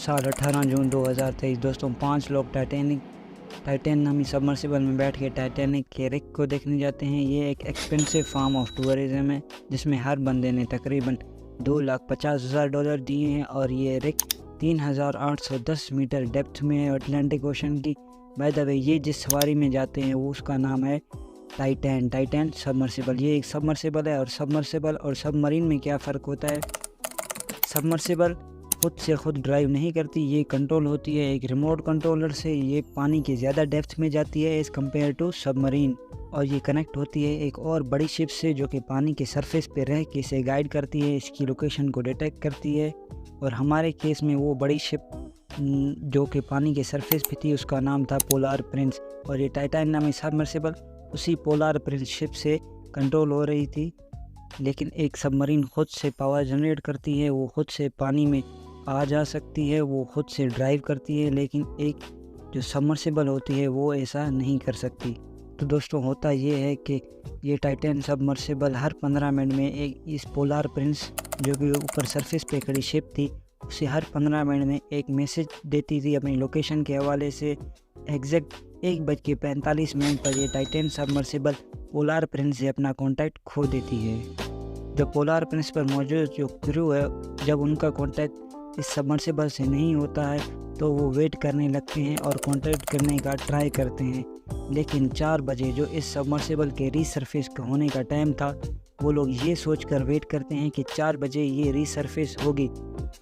साल 18 जून 2023 दोस्तों 5 लोग टाइटैन नामी सबमर्सिबल में बैठ के टाइटैनिक के रिक को देखने जाते हैं। ये एक एक्सपेंसिव फॉर्म ऑफ टूरिज्म है जिसमें हर बंदे ने तकरीबन $2,50,000 दिए हैं और ये रिक 3,810 मीटर डेप्थ में है अटलांटिक ओशन की। बाय द वे ये जिस सवारी में जाते हैं वो उसका नाम है टाइटैन सबमर्सिबल। ये एक सबमर्सिबल है और सबमर्सिबल और सबमरीन में क्या फ़र्क होता है। सबमर्सिबल खुद से खुद ड्राइव नहीं करती, ये कंट्रोल होती है एक रिमोट कंट्रोलर से। ये पानी के ज़्यादा डेप्थ में जाती है एज़ कम्पेयर टू सबमरीन और ये कनेक्ट होती है एक और बड़ी शिप से जो कि पानी के सरफेस पे रह के इसे गाइड करती है, इसकी लोकेशन को डिटेक्ट करती है। और हमारे केस में वो बड़ी शिप जो कि पानी के सरफेस पे थी उसका नाम था पोलार प्रिंस और ये टाइटैन नामी सबमर्सिबल उसी पोलार प्रिंस शिप से कंट्रोल हो रही थी। लेकिन एक सबमरीन खुद से पावर जनरेट करती है, वो खुद से पानी में आ जा सकती है, वो खुद से ड्राइव करती है, लेकिन एक जो सबमर्सिबल होती है वो ऐसा नहीं कर सकती। तो दोस्तों होता ये है कि ये टाइटैन सबमर्सिबल हर 15 मिनट में एक इस पोलार प्रिंस जो कि ऊपर सरफेस पे खड़ी शिप थी उसे हर 15 मिनट में एक मैसेज देती थी अपनी लोकेशन के हवाले से। एग्जैक्ट 1:45 पर ये टाइटैन सबमर्सिबल पोलार प्रिंस से अपना कांटेक्ट खो देती है। जो पोलार प्रिंस पर मौजूद जो क्रू है जब उनका कांटेक्ट इस सबमर्सिबल से नहीं होता है तो वो वेट करने लगते हैं और कांटेक्ट करने का ट्राई करते हैं। लेकिन 4 बजे जो इस सबमर्सिबल के रीसरफेस होने का टाइम था वो लोग ये सोचकर वेट करते हैं कि 4 बजे ये रीसरफेस होगी,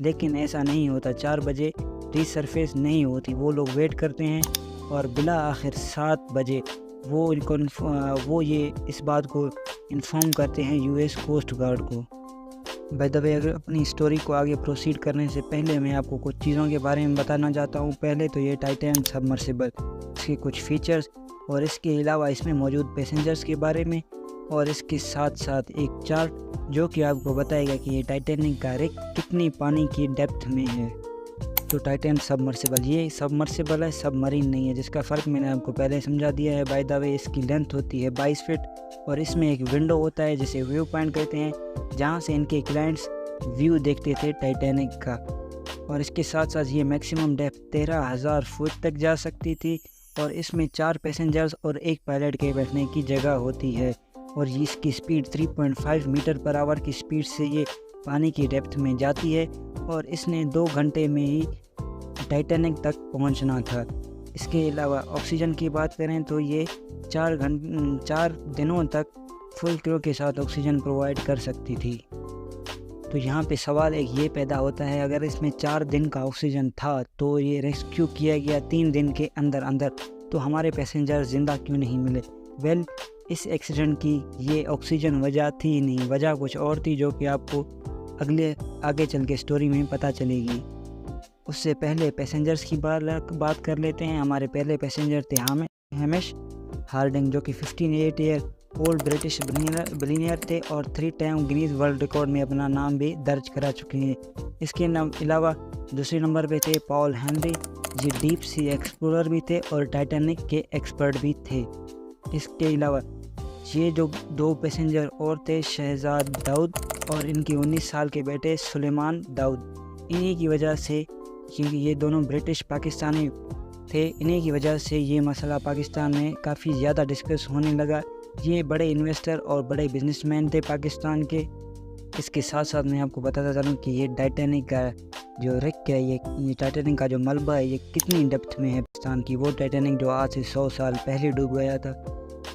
लेकिन ऐसा नहीं होता। 4 बजे रीसरफेस नहीं होती। वो लोग वेट करते हैं और बिला आखिर 7 बजे वो ये इस बात को इन्फॉर्म करते हैं यूएस कोस्ट गार्ड को। बाय द वे अगर अपनी स्टोरी को आगे प्रोसीड करने से पहले मैं आपको कुछ चीज़ों के बारे में बताना चाहता हूँ। पहले तो ये टाइटैन सबमर्सिबल, इसके कुछ फीचर्स और इसके अलावा इसमें मौजूद पैसेंजर्स के बारे में और इसके साथ साथ एक चार्ट जो कि आपको बताएगा कि ये टाइटैनिक का रिक कितनी पानी की डेप्थ में है। तो टाइटैन सबमर्सिबल ये सबमर्सिबल है, सबमरीन नहीं है, जिसका फ़र्क मैंने आपको पहले समझा दिया है। बाय द वे इसकी लेंथ होती है 22 फीट और इसमें एक विंडो होता है जिसे व्यू पॉइंट कहते हैं जहां से इनके क्लाइंट्स व्यू देखते थे टाइटैनिक का। और इसके साथ साथ ये मैक्सिमम डेप्थ 13,000 फुट तक जा सकती थी और इसमें 4 पैसेंजर्स और 1 पायलट के बैठने की जगह होती है। और इसकी स्पीड 3.5 मीटर पर आवर की स्पीड से ये पानी की डेप्थ में जाती है और इसने 2 घंटे में ही टाइटैनिक तक पहुंचना था। इसके अलावा ऑक्सीजन की बात करें तो ये 4 दिनों तक फुल क्रू के साथ ऑक्सीजन प्रोवाइड कर सकती थी। तो यहाँ पे सवाल एक ये पैदा होता है, अगर इसमें 4 दिन का ऑक्सीजन था तो ये रेस्क्यू किया गया 3 दिन के अंदर तो हमारे पैसेंजर ज़िंदा क्यों नहीं मिले। वेल इस एक्सीडेंट की ये ऑक्सीजन वजह थी नहीं, वजह कुछ और थी जो कि आपको आगे चल के स्टोरी में पता चलेगी। उससे पहले पैसेंजर्स की बात कर लेते हैं। हमारे पहले पैसेंजर थे हैमिश हार्डिंग जो कि 58 ईयर ओल्ड ब्रिटिश बिलियनियर थे और 3 टाइम गिनीज वर्ल्ड रिकॉर्ड में अपना नाम भी दर्ज करा चुके हैं। इसके अलावा दूसरे नंबर पे थे पॉल हेनरी, ये डीप सी एक्सप्लोरर भी थे और टाइटैनिक के एक्सपर्ट भी थे। इसके अलावा ये जो 2 पैसेंजर और थे शहजाद दाऊद और इनके 19 साल के बेटे सुलेमान दाऊद। इन्हीं की वजह से, क्योंकि ये दोनों ब्रिटिश पाकिस्तानी थे, इन्हीं की वजह से ये मसला पाकिस्तान में काफ़ी ज़्यादा डिस्कस होने लगा। ये बड़े इन्वेस्टर और बड़े बिजनेसमैन थे पाकिस्तान के। इसके साथ साथ मैं आपको बताता चलूँ कि ये टाइटैनिक का जो रिक है, ये टाइटैनिक का जो मलबा है ये कितनी डेप्थ में है पाकिस्तान की। वो टाइटैनिक जो आज से 100 साल पहले डूब गया था।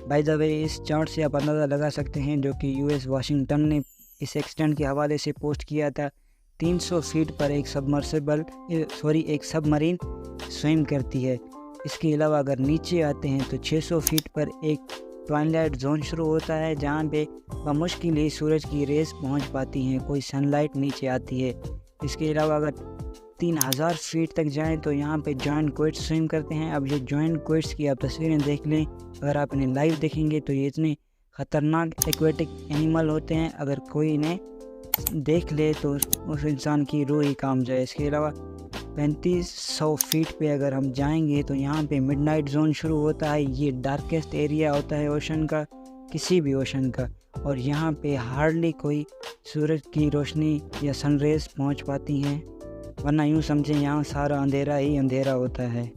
बाय द वे इस चार्ट से आप अंदाज़ा लगा सकते हैं जो कि यूएस वाशिंगटन ने इस एक्सीडेंट के हवाले से पोस्ट किया था। 300 फीट पर एक सबमरीन स्विम करती है। इसके अलावा अगर नीचे आते हैं तो 600 फीट पर एक ट्वाइलाइट जोन शुरू होता है जहाँ पे बमुश्किल ही सूरज की रेस पहुँच पाती हैं, कोई सनलाइट नीचे आती है। इसके अलावा अगर 3,000 फीट तक जाएं तो यहाँ पे जॉइंट क्वेट्स स्विम करते हैं। अब ये जॉइंट क्वेट्स की आप तस्वीरें देख लें, अगर आप इन्हें लाइव देखेंगे तो ये इतने ख़तरनाक एक्वेटिक एनिमल होते हैं, अगर कोई इन्हें देख ले तो उस इंसान की रूह ही काम जाए। इसके अलावा 3500 फीट पे अगर हम जाएंगे तो यहाँ पे मिडनाइट जोन शुरू होता है। ये डार्केस्ट एरिया होता है ओशन का, किसी भी ओशन का, और यहाँ पे हार्डली कोई सूरज की रोशनी या सनरेज पहुँच पाती हैं। वरना यूँ समझें यहाँ सारा अंधेरा ही अंधेरा होता है।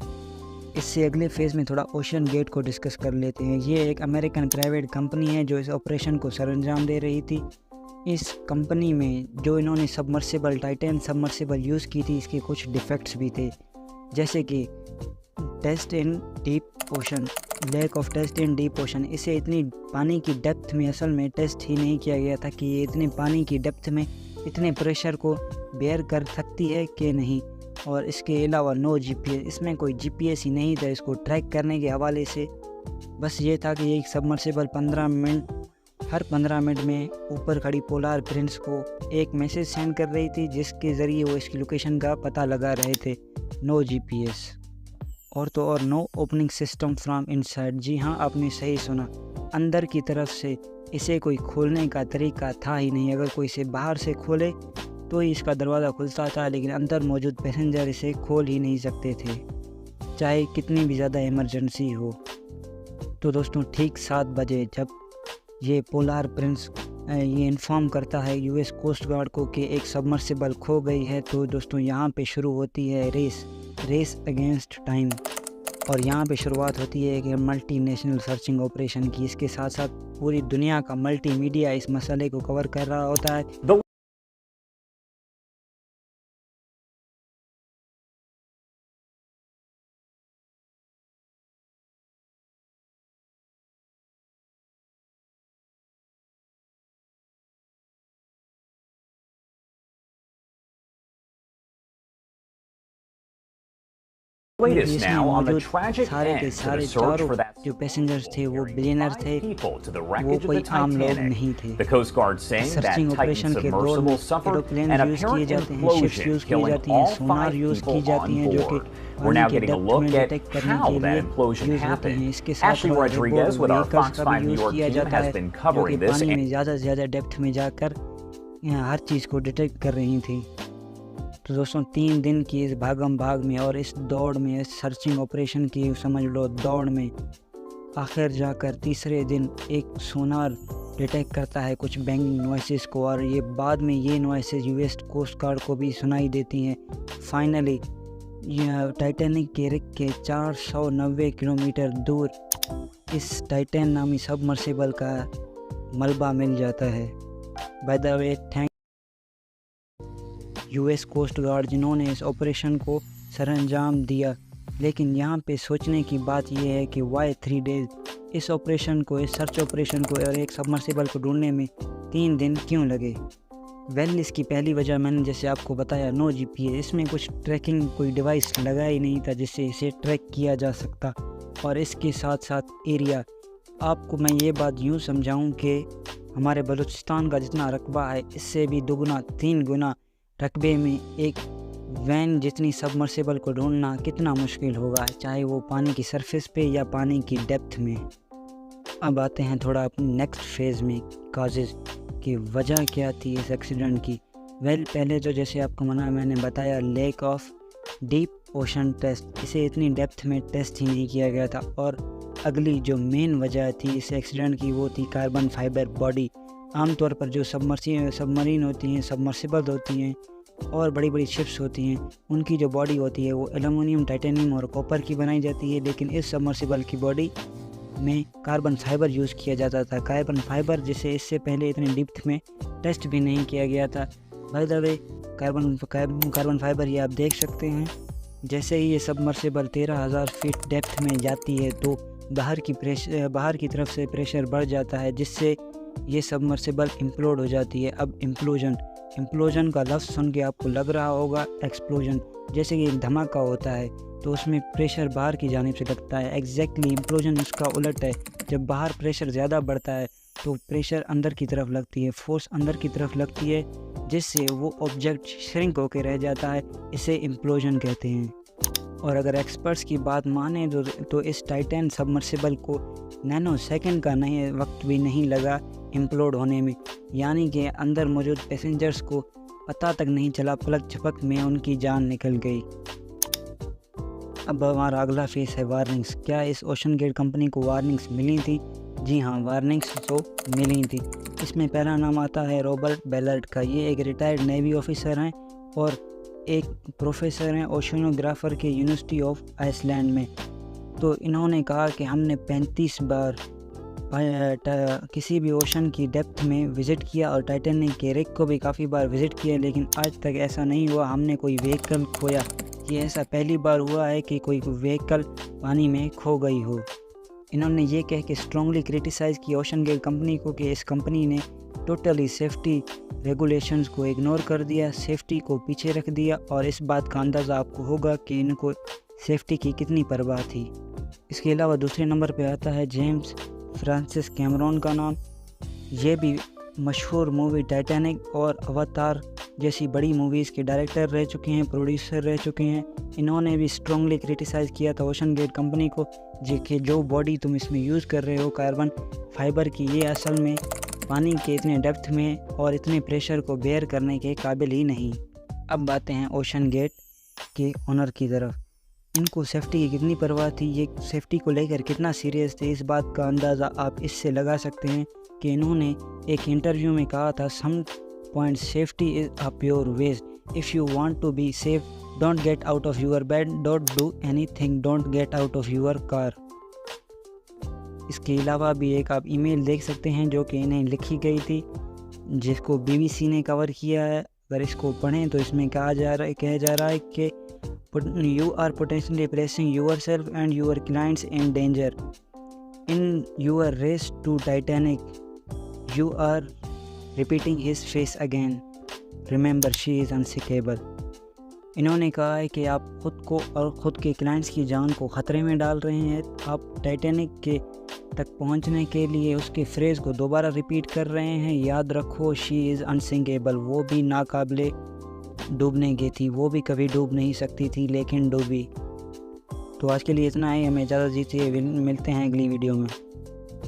इससे अगले फेज़ में थोड़ा ओशन गेट को डिस्कस कर लेते हैं। ये एक अमेरिकन प्राइवेट कंपनी है जो इस ऑपरेशन को सरअंजाम दे रही थी। इस कंपनी में जो इन्होंने सबमर्सिबल टाइटन सबमर्सिबल यूज़ की थी, इसके कुछ डिफेक्ट्स भी थे, जैसे कि test in deep ocean, lack of test in deep ocean. इसे इतनी पानी की डेप्थ में असल में टेस्ट ही नहीं किया गया था कि ये इतने पानी की डेप्थ में इतने प्रेशर को बेयर कर सकती है कि नहीं। और इसके अलावा नो जीपीएस, इसमें कोई जीपीएस ही नहीं था इसको ट्रैक करने के हवाले से। बस ये था कि एक सबमर्सिबल हर 15 मिनट में ऊपर खड़ी पोलार प्रिंस को एक मैसेज सेंड कर रही थी, जिसके ज़रिए वो इसकी लोकेशन का पता लगा रहे थे। नो जीपीएस और तो और no opening system from inside. जी हाँ, आपने सही सुना, अंदर की तरफ से इसे कोई खोलने का तरीका था ही नहीं। अगर कोई इसे बाहर से खोले तो ही इसका दरवाज़ा खुलता था, लेकिन अंदर मौजूद पैसेंजर इसे खोल ही नहीं सकते थे, चाहे कितनी भी ज़्यादा इमरजेंसी हो। तो दोस्तों ठीक 7 बजे जब ये पोलार प्रिंस ये इन्फॉर्म करता है यूएस कोस्ट गार्ड को कि एक सबमर्सिबल खो गई है, तो दोस्तों यहाँ पे शुरू होती है रेस अगेंस्ट टाइम। और यहाँ पे शुरुआत होती है एक मल्टी नेशनल सर्चिंग ऑपरेशन की। इसके साथ साथ पूरी दुनिया का मल्टीमीडिया इस मसले को कवर कर रहा होता है। Latest now on the tragic सारे के end to the सारे search चारों for that जो पैसेंजर्स थे वो बिलियनर थे, people to the वो wreckage of कोई the आम लोग नहीं Titanic. थे। The Coast Guard saying that searching Titan operation के दौर में submersible suffered aeroplane an use किए apparent जाते हैं, शिप्स implosion, यूज़ की killing जाती हैं, all सोनार 5 यूज़ की people जाती on हैं, जो कि board. We're now पानी के getting a डेप्थ look में at डिटेक्ट करने how के that लिए implosion यूज़ होते हैं। happened. इसके साथ Ashley साथ Rodriguez with our vehicles Fox का 5 भी New यूज़ York किया team जाता has है, been जो covering कि this. पानी में ज़्यादा से ज़्यादा डेप्थ में जाकर यहाँ हर चीज़ को डिटेक्ट कर रही थी। तो दोस्तों 3 दिन की इस भागम भाग में और इस दौड़ में, इस सर्चिंग ऑपरेशन की समझ लो दौड़ में, आखिर जाकर तीसरे दिन एक सोनार डिटेक्ट करता है कुछ बैंगिंग नॉइसेस को, और ये बाद में ये नॉइसेस यूएस कोस्ट गार्ड को भी सुनाई देती हैं। फाइनली टाइटैनिक के रिग के 490 किलोमीटर दूर इस टाइटैन नामी सबमर्सिबल का मलबा मिल जाता है। By the way thank US coast guard जिन्होंने इस ऑपरेशन को सरअंजाम दिया। लेकिन यहाँ पे सोचने की बात यह है कि वाई 3 डेज़, इस ऑपरेशन को, इस सर्च ऑपरेशन को और एक सबमर्सिबल को ढूंढने में 3 दिन क्यों लगे? वेल, इसकी पहली वजह मैंने जैसे आपको बताया, नो जीपीएस। इसमें कुछ ट्रैकिंग कोई डिवाइस लगा ही नहीं था जिससे इसे ट्रैक किया जा सकता। और इसके साथ साथ एरिया, आपको मैं ये बात यूँ समझाऊँ कि हमारे बलूचिस्तान का जितना रकबा है इससे भी 2-3 गुना रकबे में एक वैन जितनी सबमर्सिबल को ढूंढना कितना मुश्किल होगा, चाहे वो पानी की सरफेस पे या पानी की डेप्थ में। अब आते हैं थोड़ा अपने नेक्स्ट फेज़ में, काजेज़ की वजह क्या थी इस एक्सीडेंट की। वेल, पहले तो जैसे आपको मैंने बताया lack of deep ocean test, इसे इतनी डेप्थ में टेस्ट ही नहीं किया गया था। और अगली जो मेन वजह थी इस एक्सीडेंट की वो थी कार्बन फाइबर बॉडी। आमतौर पर जो सबमरीन होती हैं, सबमर्सिबल होती हैं और बड़ी बड़ी शिप्स होती हैं, उनकी जो बॉडी होती है वो एल्युमिनियम, टाइटेनियम और कॉपर की बनाई जाती है। लेकिन इस सबमर्सिबल की बॉडी में कार्बन फाइबर यूज़ किया जाता था। कार्बन फाइबर जिसे इससे पहले इतने डेप्थ में टेस्ट भी नहीं किया गया था। Bye the way carbon fibre ये आप देख सकते हैं, जैसे ही ये सबमर्सिबल 13,000 फीट डेप्थ में जाती है तो बाहर की तरफ से प्रेशर बढ़ जाता है, जिससे ये सबमर्सिबल इम्प्लोड हो जाती है। अब इम्प्लोजन का लफ्ज़ सुन के आपको लग रहा होगा एक्सप्लोजन, जैसे कि एक धमाका होता है तो उसमें प्रेशर बाहर की जानिब से लगता है। एग्जैक्टली इम्प्लोजन उसका उलट है। जब बाहर प्रेशर ज़्यादा बढ़ता है तो प्रेशर अंदर की तरफ लगती है, फोर्स अंदर की तरफ लगती है, जिससे वो ऑब्जेक्ट श्रिंक होकर रह जाता है। इसे इम्प्लोजन कहते हैं। और अगर एक्सपर्ट्स की बात माने तो इस टाइटैन सबमर्सिबल को नैनो सेकंड का वक्त भी नहीं लगा इम्प्लोड होने में, यानी कि अंदर मौजूद पैसेंजर्स को पता तक नहीं चला, पलक झपक में उनकी जान निकल गई। अब हमारा अगला फेस है वार्निंग्स। क्या इस ओशन गेट कंपनी को वार्निंग्स मिली थी? जी हाँ, वार्निंग्स तो मिली थी। इसमें पहला नाम आता है रॉबर्ट बेलर्ट का। ये एक रिटायर्ड नेवी ऑफिसर हैं और एक प्रोफेसर हैं ओशनोग्राफर के यूनिवर्सिटी ऑफ आइसलैंड में। तो इन्होंने कहा कि हमने 35 बार किसी भी ओशन की डेप्थ में विज़िट किया और टाइटैनिक के रिग को भी काफ़ी बार विज़िट किया, लेकिन आज तक ऐसा नहीं हुआ हमने कोई व्हीकल खोया। ये ऐसा पहली बार हुआ है कि कोई व्हीकल पानी में खो गई हो। इन्होंने ये कह के स्ट्रांगली क्रिटिसाइज़ किया ओशन गेट कंपनी को कि इस कंपनी ने टोटली सेफ्टी रेगुलेशंस को इग्नोर कर दिया, सेफ्टी को पीछे रख दिया, और इस बात का अंदाज़ा आपको होगा कि इनको सेफ्टी की कितनी परवाह थी। इसके अलावा दूसरे नंबर पे आता है जेम्स फ्रांसिस कैमरॉन का नाम। ये भी मशहूर मूवी टाइटैनिक और अवतार जैसी बड़ी मूवीज़ के डायरेक्टर रह चुके हैं, प्रोड्यूसर रह चुके हैं। इन्होंने भी स्ट्रांगली क्रिटिसाइज़ किया था ओशन गेट कंपनी को कि जो बॉडी तुम इसमें यूज़ कर रहे हो कार्बन फाइबर की, ये असल में पानी के इतने डेप्थ में और इतने प्रेशर को बेयर करने के काबिल ही नहीं। अब बातें हैं ओशन गेट के ओनर की तरफ। इनको सेफ्टी की कितनी परवाह थी, ये सेफ्टी को लेकर कितना सीरियस थे, इस बात का अंदाज़ा आप इससे लगा सकते हैं कि इन्होंने एक इंटरव्यू में कहा था, some point safety is a pure waste, if you want to be safe don't get out of your bed, don't do anything, don't get out of your car. इसके अलावा भी एक आप ईमेल देख सकते हैं जो कि इन्हें लिखी गई थी, जिसको BBC ने कवर किया है। अगर इसको पढ़ें तो इसमें कहा जा रहा है कि you are potentially placing yourself and your clients in danger in your race to Titanic. You are repeating his face again. Remember, she is unsinkable. इन्होंने कहा है कि आप ख़ुद को और ख़ुद के क्लाइंट्स की जान को ख़तरे में डाल रहे हैं। आप टाइटैनिक के तक पहुंचने के लिए उसके फ्रेज़ को दोबारा रिपीट कर रहे हैं। याद रखो, शी इज़ अनसिंकेबल। वो भी नाकाबिले डूबने की थी, वो भी कभी डूब नहीं सकती थी लेकिन डूबी। तो आज के लिए इतना ही, हमें इजाज़त दीजिए, मिलते हैं अगली वीडियो में।